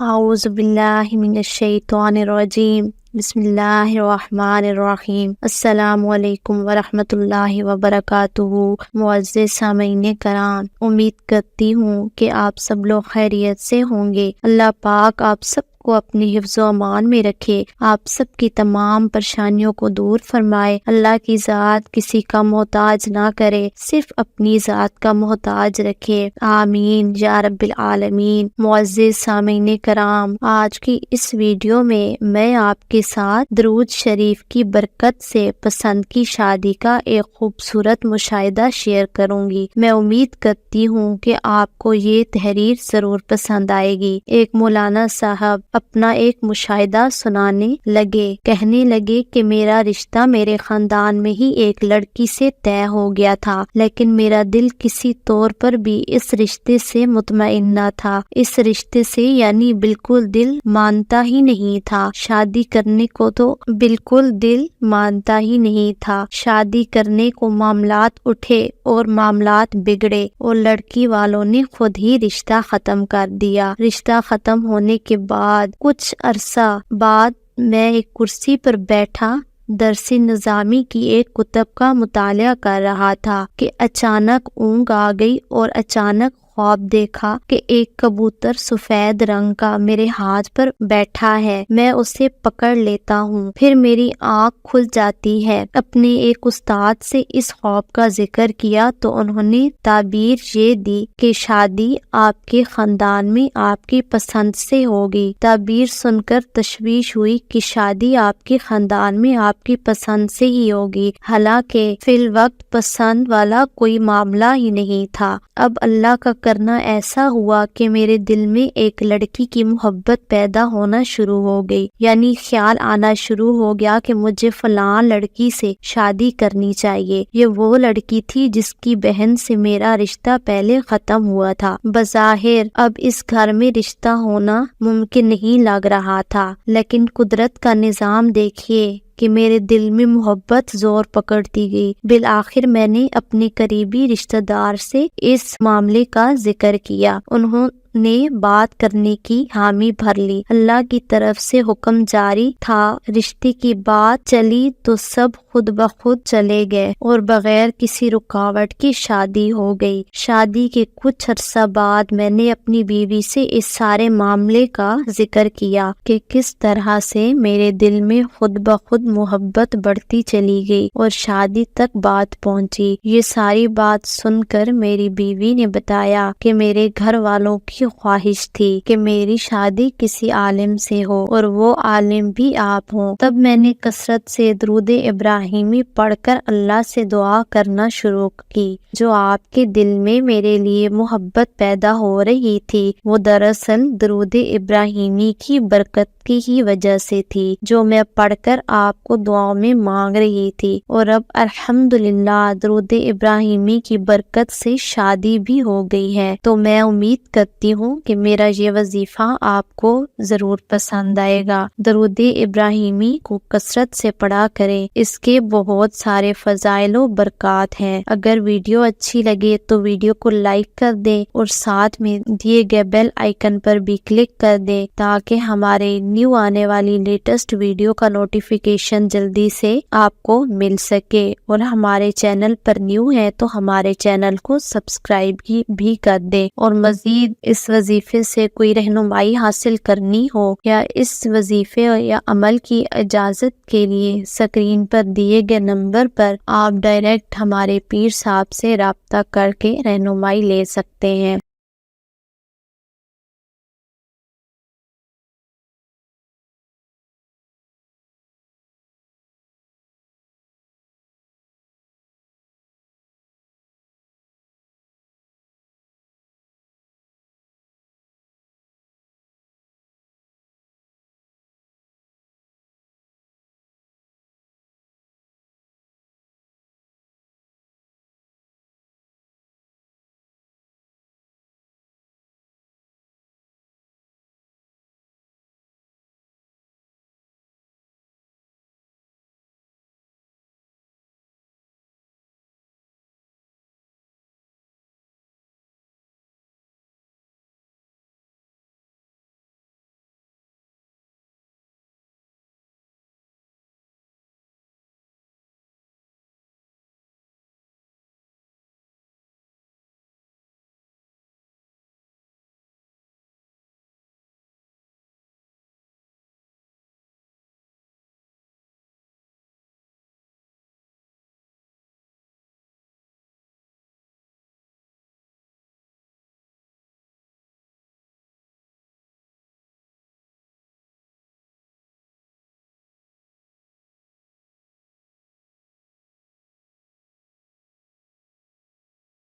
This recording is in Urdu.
اعوذ باللہ من الشیطان الرجیم بسم اللہ الرحمن الرحیم السلام علیکم ورحمۃ اللہ وبرکاتہ۔ معزز سامعین کرام، امید کرتی ہوں کہ آپ سب لوگ خیریت سے ہوں گے۔ اللہ پاک آپ سب کو اپنی حفظ و امان میں رکھے، آپ سب کی تمام پریشانیوں کو دور فرمائے۔ اللہ کی ذات کسی کا محتاج نہ کرے، صرف اپنی ذات کا محتاج رکھے، آمین یا رب العالمین۔ معزز سامعین کرام، آج کی اس ویڈیو میں آپ کے ساتھ درود شریف کی برکت سے پسند کی شادی کا ایک خوبصورت مشاہدہ شیئر کروں گی۔ میں امید کرتی ہوں کہ آپ کو یہ تحریر ضرور پسند آئے گی۔ ایک مولانا صاحب اپنا ایک مشاہدہ سنانے لگے، کہنے لگے کہ میرا رشتہ میرے خاندان میں ہی ایک لڑکی سے طے ہو گیا تھا، لیکن میرا دل کسی طور پر بھی اس رشتے سے مطمئن نہ تھا۔ اس رشتے سے یعنی بالکل دل مانتا ہی نہیں تھا۔ شادی کرنے کو تو بالکل دل مانتا ہی نہیں تھا۔ شادی کرنے کو معاملات اٹھے اور معاملات بگڑے اور لڑکی والوں نے خود ہی رشتہ ختم کر دیا۔ رشتہ ختم ہونے کے بعد کچھ عرصہ بعد میں ایک کرسی پر بیٹھا درس نظامی کی ایک کتب کا مطالعہ کر رہا تھا کہ اچانک اونگ آ گئی اور اچانک خواب دیکھا کہ ایک کبوتر سفید رنگ کا میرے ہاتھ پر بیٹھا ہے، میں اسے پکڑ لیتا ہوں، پھر میری آنکھ کھل جاتی ہے۔ اپنے ایک استاد سے اس خواب کا ذکر کیا تو انہوں نے تعبیر یہ دی کہ شادی آپ کے خاندان میں آپ کی پسند سے ہوگی۔ تعبیر سن کر تشویش ہوئی کہ شادی آپ کے خاندان میں آپ کی پسند سے ہی ہوگی، حالانکہ فی الوقت پسند والا کوئی معاملہ ہی نہیں تھا۔ اب اللہ کا کرنا ایسا ہوا کہ میرے دل میں ایک لڑکی کی محبت پیدا ہونا شروع ہو گئی، یعنی خیال آنا شروع ہو گیا کہ مجھے فلاں لڑکی سے شادی کرنی چاہیے۔ یہ وہ لڑکی تھی جس کی بہن سے میرا رشتہ پہلے ختم ہوا تھا۔ بظاہر اب اس گھر میں رشتہ ہونا ممکن نہیں لگ رہا تھا، لیکن قدرت کا نظام دیکھیے کہ میرے دل میں محبت زور پکڑتی گئی۔ بالآخر میں نے اپنے قریبی رشتہ دار سے اس معاملے کا ذکر کیا، انہوں نے بات کرنے کی حامی بھر لی۔ اللہ کی طرف سے حکم جاری تھا، رشتے کی بات چلی تو سب خود بخود چلے گئے اور بغیر کسی رکاوٹ کی شادی ہو گئی۔ شادی کے کچھ عرصہ بعد میں نے اپنی بیوی سے اس سارے معاملے کا ذکر کیا کہ کس طرح سے میرے دل میں خود بخود محبت بڑھتی چلی گئی اور شادی تک بات پہنچی۔ یہ ساری بات سن کر میری بیوی نے بتایا کہ میرے گھر والوں کی خواہش تھی کہ میری شادی کسی عالم سے ہو اور وہ عالم بھی آپ ہوں۔ تب میں نے کثرت سے درود ابراہیمی پڑھ کر اللہ سے دعا کرنا شروع کی۔ جو آپ کے دل میں میرے لیے محبت پیدا ہو رہی تھی وہ دراصل درود ابراہیمی کی برکت کی ہی وجہ سے تھی، جو میں پڑھ کر آپ کو دعاؤں میں مانگ رہی تھی، اور اب الحمدللہ درود ابراہیمی کی برکت سے شادی بھی ہو گئی ہے۔ تو میں امید کرتی ہوں کہ میرا یہ وظیفہ آپ کو ضرور پسند آئے گا۔ درود ابراہیمی کو کثرت سے پڑھا کریں، اس کے بہت سارے فضائل و برکات ہیں۔ اگر ویڈیو اچھی لگے تو ویڈیو کو لائک کر دیں اور ساتھ میں دیے گئے بیل آئیکن پر بھی کلک کر دیں تاکہ ہمارے نیو آنے والی لیٹسٹ ویڈیو کا نوٹیفیکیشن جلدی سے آپ کو مل سکے، اور ہمارے چینل پر نیو ہے تو ہمارے چینل کو سبسکرائب بھی کر دیں۔ اور مزید اس وظیفے سے کوئی رہنمائی حاصل کرنی ہو یا اس وظیفے یا عمل کی اجازت کے لیے اسکرین پر دیے گئے نمبر پر آپ ڈائریکٹ ہمارے پیر صاحب سے رابطہ کر کے رہنمائی لے سکتے ہیں۔